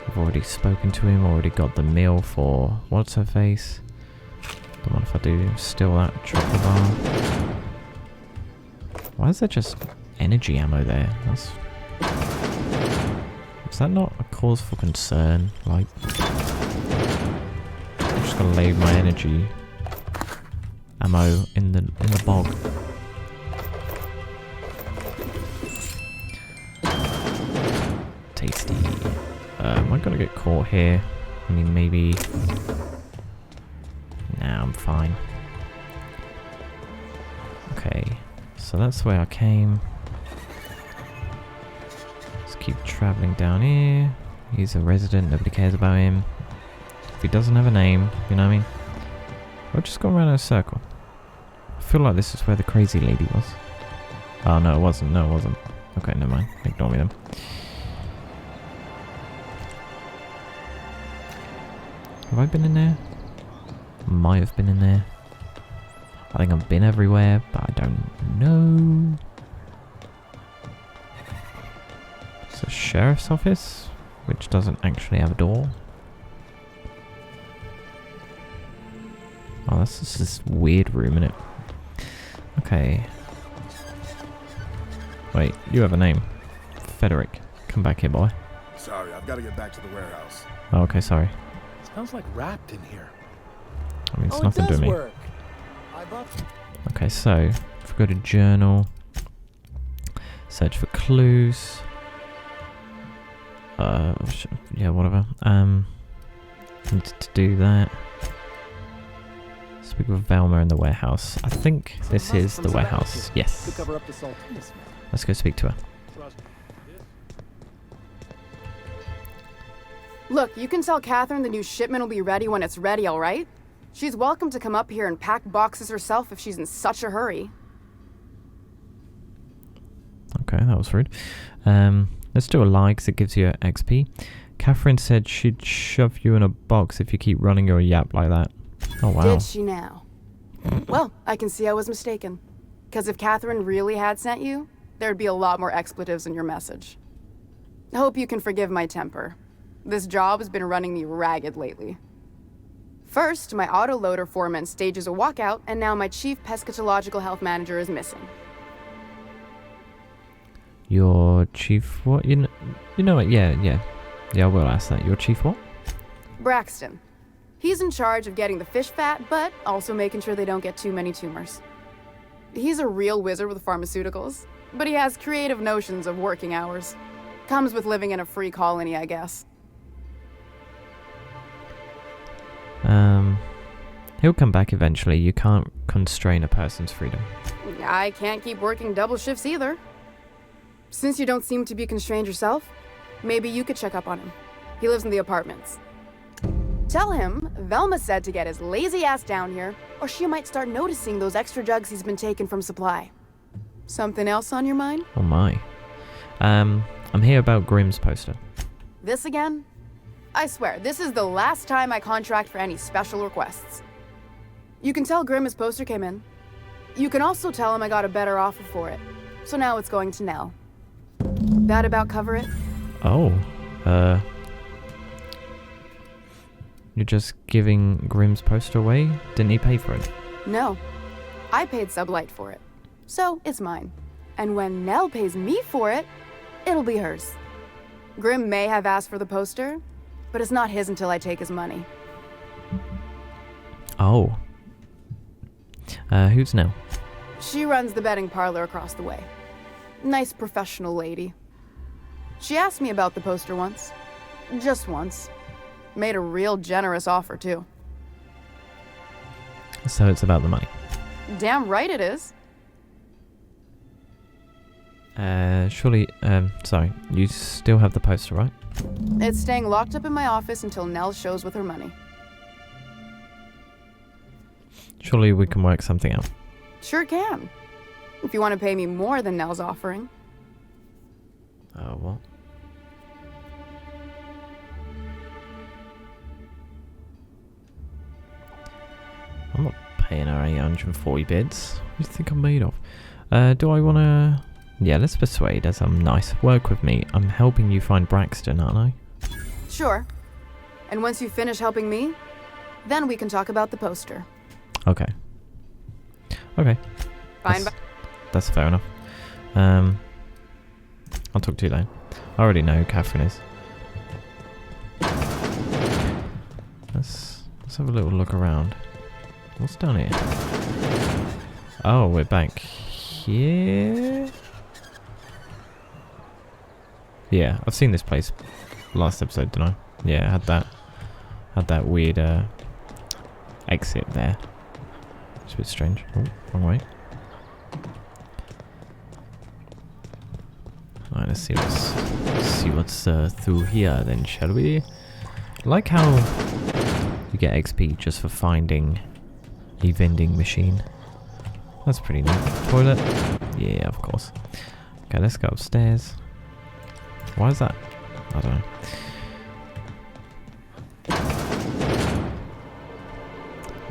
I've already spoken to him. Already got the meal for what's her face. Don't mind if I do steal that chocolate bar. Why is there just energy ammo there? Is that not a cause for concern? Like, I'm just gonna leave my energy ammo in the bog. Tasty. Am I gonna get caught here? I mean, maybe. Nah, I'm fine. Okay, so that's where I came. Keep traveling down here. He's a resident, nobody cares about him. If he doesn't have a name, you know what I mean? We'll just go around in a circle. I feel like this is where the crazy lady was. Oh no, it wasn't. No, it wasn't. Okay, never mind. Ignore me then. Have I been in there? Might have been in there. I think I've been everywhere, but I don't know. It's a sheriff's office, which doesn't actually have a door. Oh, that's just this weird room, innit? Okay. Wait, you have a name. Frederick. Come back here, boy. Sorry, I've got to get back to the warehouse. Oh, okay, sorry. Smells like wrapped in here. I mean, it's nothing to me. Work. Okay, so if we go to journal, search for clues. Yeah, whatever. Need to do that. Speak with Velma in the warehouse. I think this is the warehouse. Yes. Let's go speak to her. Look, you can tell Catherine the new shipment will be ready when it's ready, all right? She's welcome to come up here and pack boxes herself if she's in such a hurry. Okay, that was rude. Let's do a lie because it gives you XP. Catherine said she'd shove you in a box if you keep running your yap like that. Oh, wow. Did she now? Well, I can see I was mistaken. Because if Catherine really had sent you, there'd be a lot more expletives in your message. I hope you can forgive my temper. This job has been running me ragged lately. First, my autoloader foreman stages a walkout, and now my chief pescatological health manager is missing. Your chief what? You know what? Yeah, I will ask that. Your chief what? Braxton. He's in charge of getting the fish fat, but also making sure they don't get too many tumors. He's a real wizard with pharmaceuticals, but he has creative notions of working hours. Comes with living in a free colony, I guess. He'll come back eventually. You can't constrain a person's freedom. I can't keep working double shifts either. Since you don't seem to be constrained yourself, maybe you could check up on him. He lives in the apartments. Tell him Velma said to get his lazy ass down here, or she might start noticing those extra jugs he's been taking from supply. Something else on your mind? Oh my. I'm here about Grimm's poster. This again? I swear, this is the last time I contract for any special requests. You can tell Grimm his poster came in. You can also tell him I got a better offer for it. So now it's going to Nell. That about cover it? Oh, you're just giving Grimm's poster away? Didn't he pay for it? No. I paid Sublight for it. So it's mine. And when Nell pays me for it, it'll be hers. Grimm may have asked for the poster, but it's not his until I take his money. Oh. Who's Nell? She runs the betting parlor across the way. Nice professional lady. She asked me about the poster once. Just once. Made a real generous offer, too. So it's about the money. Damn right it is. Surely, sorry, you still have the poster, right? It's staying locked up in my office until Nell shows with her money. Surely we can work something out. Sure can. If you want to pay me more than Nell's offering. Oh, what? I'm not paying her 840 bits. What do you think I'm made of? Do I want to... Yeah, let's persuade as I'm nice. Work with me. I'm helping you find Braxton, aren't I? Sure. And once you finish helping me, then we can talk about the poster. Okay. Okay. Fine. That's fair enough. I'll talk to you then. I already know who Catherine is. Let's have a little look around. What's down here? Oh, we're back here. Yeah, I've seen this place last episode, didn't I? Yeah, had that weird exit there. It's a bit strange. Oh, wrong way. Alright, let's see what's through here then, shall we? I like how you get XP just for finding a vending machine. That's pretty neat. Toilet? Yeah, of course. Okay, let's go upstairs. Why is that? I don't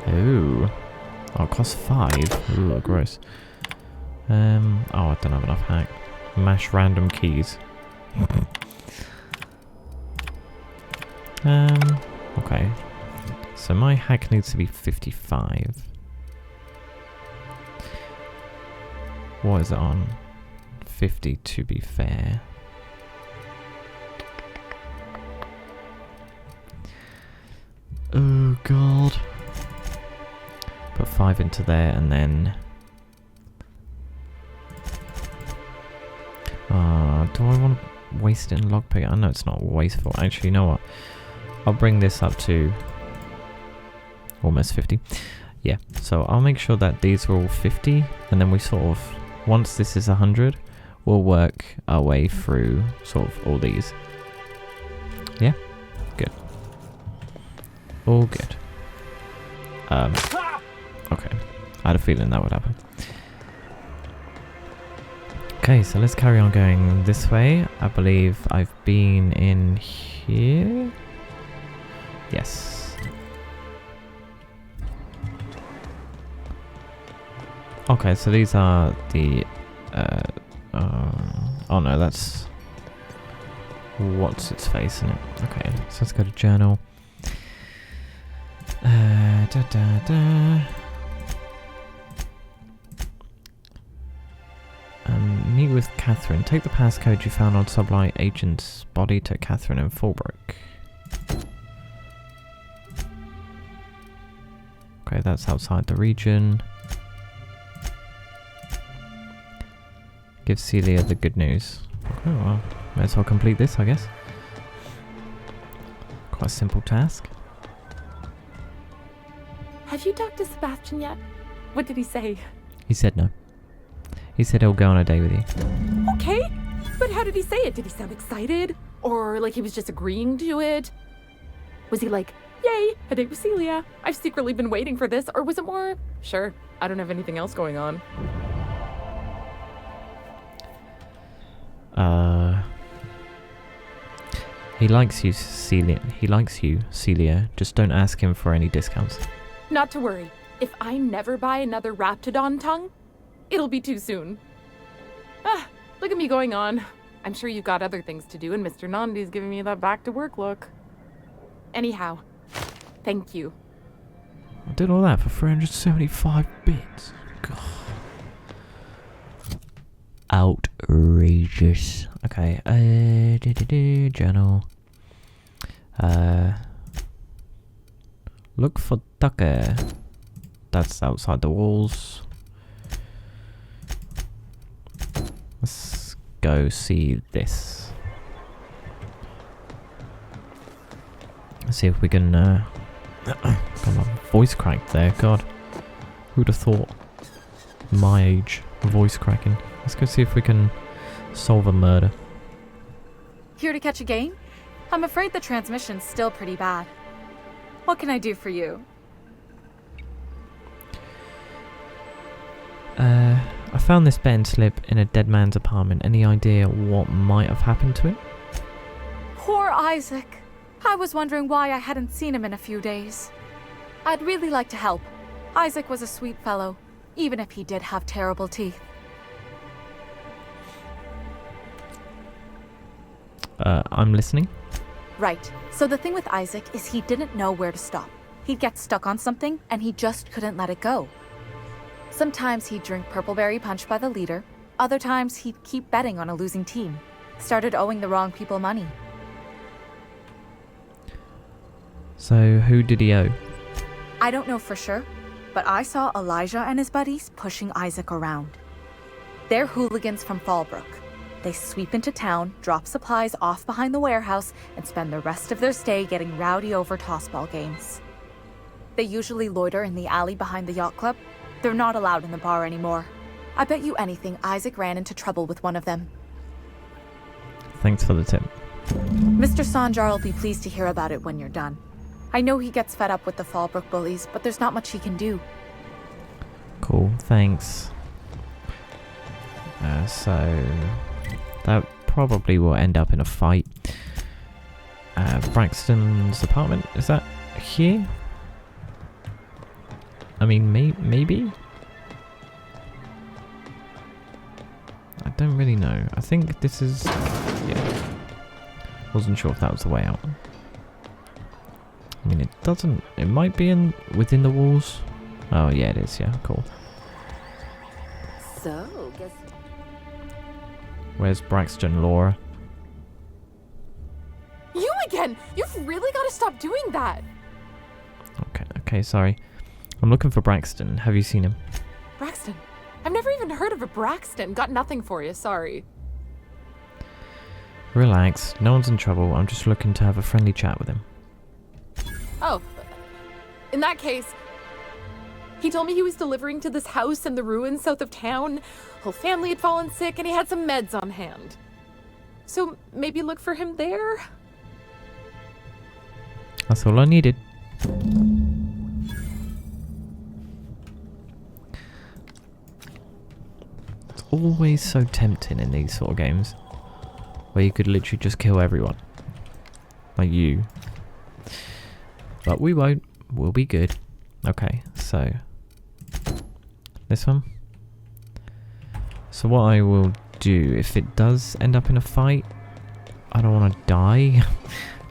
know. Ooh. Oh, it costs 5. Ooh, gross. Oh, I don't have enough hack. Mash random keys. Okay. So my hack needs to be 55. What is it on? 50 to be fair. Oh god. Put 5 into there and then... do I want to waste it in lockpick? I know it's not wasteful. Actually, you know what? I'll bring this up to almost 50. Yeah, so I'll make sure that these are all 50, and then we sort of, once this is 100, we'll work our way through sort of all these. Yeah? Good. All good. Okay. I had a feeling that would happen. Okay, so let's carry on going this way. I believe I've been in here. Yes. Okay, so these are the... oh no, that's... What's its face, isn't it? Okay, so let's go to journal. Meet with Catherine. Take the passcode you found on Sublight Agent's body to Catherine in Fallbrook. Okay, that's outside the region. Give Celia the good news. Okay, well, may as well complete this, I guess. Quite a simple task. Have you talked to Sebastian yet? What did he say? He said no. He said he'll go on a date with you. Okay, but how did he say it? Did he sound excited? Or like he was just agreeing to it? Was he like, yay, a date with Celia. I've secretly been waiting for this. Or was it more, sure, I don't have anything else going on? He likes you, Celia. He likes you, Celia. Just don't ask him for any discounts. Not to worry. If I never buy another Raptidon tongue, it'll be too soon. Ah, look at me going on. I'm sure you've got other things to do, and Mr. Nandi's giving me that back-to-work look. Anyhow, thank you. I did all that for 375 bits. God. Outrageous. Okay, journal. Look for Tucker. That's outside the walls. Let's go see this. Let's see if we can, come on, voice crack there, God. Who'd have thought? My age, voice cracking. Let's go see if we can solve a murder. Here to catch a game? I'm afraid the transmission's still pretty bad. What can I do for you? I found this bend slip in a dead man's apartment. Any idea what might have happened to it? Poor Isaac. I was wondering why I hadn't seen him in a few days. I'd really like to help. Isaac was a sweet fellow, even if he did have terrible teeth. I'm listening. Right. So the thing with Isaac is he didn't know where to stop. He'd get stuck on something, and he just couldn't let it go. Sometimes he'd drink Purpleberry Punch by the liter. Other times he'd keep betting on a losing team. Started owing the wrong people money. So who did he owe? I don't know for sure, but I saw Elijah and his buddies pushing Isaac around. They're hooligans from Fallbrook. They sweep into town, drop supplies off behind the warehouse, and spend the rest of their stay getting rowdy over tossball games. They usually loiter in the alley behind the yacht club. They're not allowed in the bar anymore. I bet you anything Isaac ran into trouble with one of them. Thanks for the tip. Mr. Sanjar will be pleased to hear about it when you're done. I know he gets fed up with the Fallbrook bullies, but there's not much he can do. Cool, thanks. So that probably will end up in a fight. Braxton's apartment, is that here? I mean, maybe? I don't really know. I think this is... yeah. Wasn't sure if that was the way out. I mean, it doesn't... it might be within the walls. Oh, yeah, it is. Yeah, cool. So, guess... Where's Braxton, Laura? You again! You've really got to stop doing that! Okay, sorry. I'm looking for Braxton. Have you seen him? Braxton? I've never even heard of a Braxton. Got nothing for you, sorry. Relax. No one's in trouble. I'm just looking to have a friendly chat with him. Oh. In that case, he told me he was delivering to this house in the ruins south of town. Whole family had fallen sick and he had some meds on hand. So maybe look for him there? That's all I needed. It's always so tempting in these sort of games where you could literally just kill everyone. Like you. But we won't. We'll be good. Okay, so this one. So what I will do, if it does end up in a fight, I don't want to die.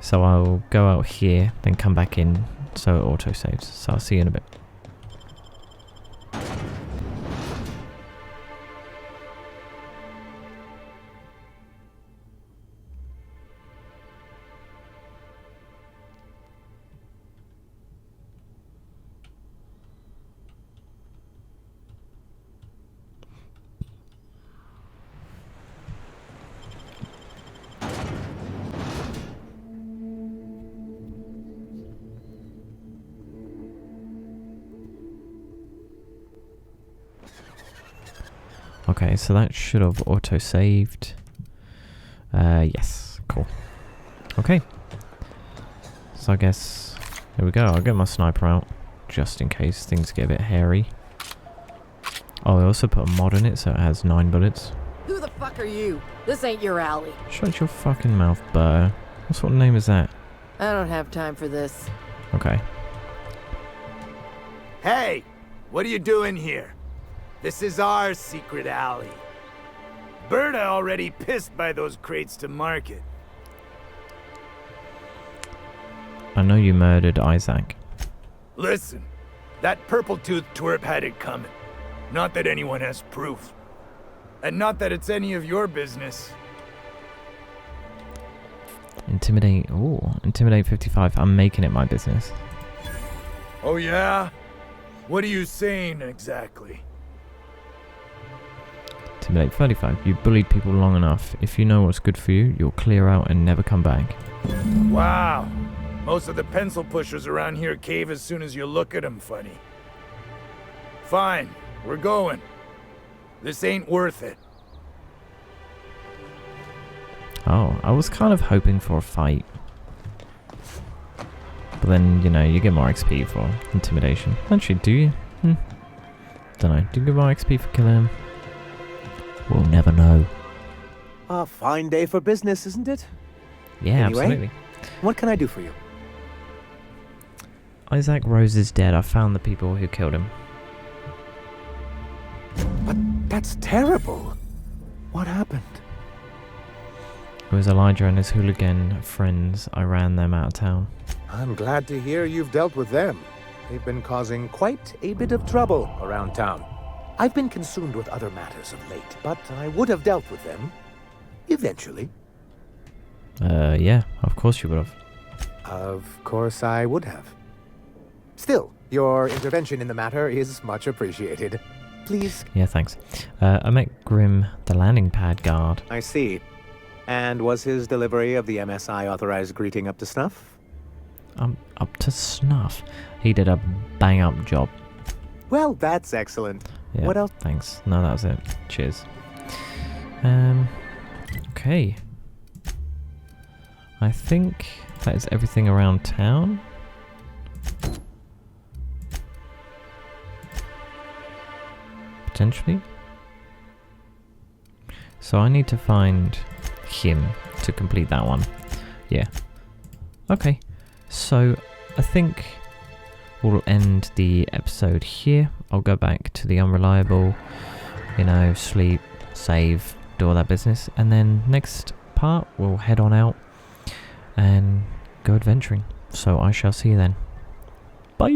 So I'll go out here, then come back in, so it auto-saves. So I'll see you in a bit. Okay, so that should have auto-saved. Yes, cool. Okay. So I guess, there we go. I'll get my sniper out, just in case things get a bit hairy. Oh, I also put a mod in it, so it has 9 bullets. Who the fuck are you? This ain't your alley. Shut your fucking mouth, Burr. What sort of name is that? I don't have time for this. Okay. Hey! What are you doing here? This is our secret alley. Berta already pissed by those crates to market. I know you murdered Isaac. Listen, that purple-toothed twerp had it coming. Not that anyone has proof. And not that it's any of your business. Intimidate. Ooh, intimidate 55. I'm making it my business. Oh yeah? What are you saying exactly? Intimidate 35. You bullied people long enough. If you know what's good for you, you'll clear out and never come back. Wow. Most of the pencil pushers around here cave as soon as you look at them funny. Fine, we're going. This ain't worth it. Oh, I was kind of hoping for a fight. But then, you know, you get more XP for intimidation. Actually, do you? Don't know. Do you get more XP for killing him? We'll never know. A fine day for business, isn't it? Yeah, Anyway, absolutely. What can I do for you? Isaac Rose is dead. I found the people who killed him. But that's terrible. What happened? It was Elijah and his hooligan friends. I ran them out of town. I'm glad to hear you've dealt with them. They've been causing quite a bit of trouble around town. I've been consumed with other matters of late, but I would have dealt with them. Eventually. Yeah, of course you would have. Of course I would have. Still, your intervention in the matter is much appreciated. Please. Yeah, thanks. I met Grim, the landing pad guard. I see. And was his delivery of the MSI authorized greeting up to snuff? Up to snuff. He did a bang-up job. Well, that's excellent. Yeah, what else? Thanks. No, that was it. Cheers. Okay. I think that is everything around town. Potentially. So I need to find him to complete that one. Yeah. Okay. So I think we'll end the episode here. I'll go back to the unreliable, you know, sleep, save, do all that business. And then next part, we'll head on out and go adventuring. So I shall see you then. Bye!